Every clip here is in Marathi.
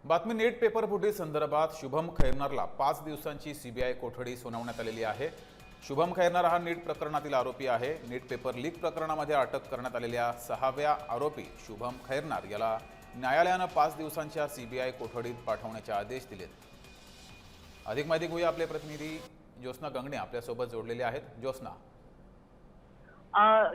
बातमी नीट पेपर फुटी संदर्भात शुभम खैरनारला 5 दिवसांची सीबीआय कोठडी सुनावण्यात आलेली आहे। शुभम खैरनार हा नीट प्रकरणातील आरोपी आहे। नीट पेपर लीक प्रकरणामध्ये अटक करण्यात आलेल्या 6व्या आरोपी शुभम खैरनार याला न्यायालयाने 5 दिवसांच्या सीबीआय कोठडीत पाठवण्याचे आदेश दिलेत। अधिक माहिती घेऊया, आपले प्रतिनिधी ज्योत्स्ना गंगणे आपल्यासोबत जोडलेले आहेत। ज्योत्स्ना,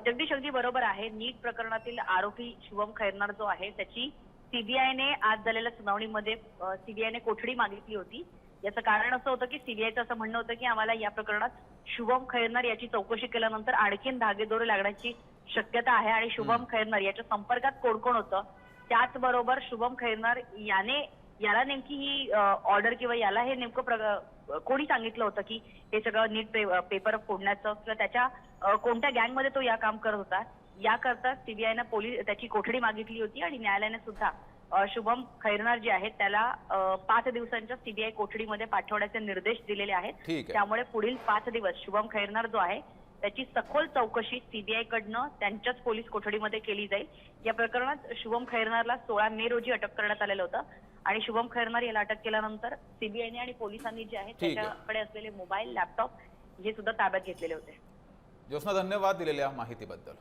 जगदीश अगदी बरोबर आहे। नीट प्रकरणातील आरोपी शुभम खैरनार जो आहे त्याची सीबीआयने आज झालेल्या सुनावणीमध्ये सीबीआयने कोठडी मागितली होती। याचं कारण असं होतं की सीबीआयचं असं म्हणणं होतं की आम्हाला या प्रकरणात शुभम खैरनार याची चौकशी केल्यानंतर आणखीन धागेदोरे लागण्याची शक्यता आहे आणि शुभम खैरनार याच्या संपर्कात कोण कोण होतं, त्याचबरोबर शुभम खैरनार याला नेमकी ही ऑर्डर किंवा याला हे नेमकं कोणी सांगितलं होतं की हे सगळं नीट पेपर फोडण्याचं किंवा त्याच्या कोणत्या गँगमध्ये तो या काम करत होता, याकरता सीबीआयने त्याची कोठडी मागितली होती आणि न्यायालयाने सुद्धा शुभम खैरनार जे आहेत त्याला 5 दिवसांच्या सीबीआय कोठडीमध्ये पाठवण्याचे निर्देश दिलेले आहेत। त्यामुळे पुढील 5 दिवस शुभम खैरनार जो आहे त्याची सखोल चौकशी सीबीआय कडनं त्यांच्याच पोलीस कोठडीमध्ये केली जाईल। या प्रकरणात शुभम खैरनारला 16 मे रोजी अटक करण्यात आलेलं होतं आणि शुभम खैरनार याला अटक केल्यानंतर सीबीआयने आणि पोलिसांनी जे आहे त्याच्याकडे असलेले मोबाईल, लॅपटॉप हे सुद्धा ताब्यात घेतलेले होते। ज्योत्स्ना, धन्यवाद दिलेल्या माहितीबद्दल।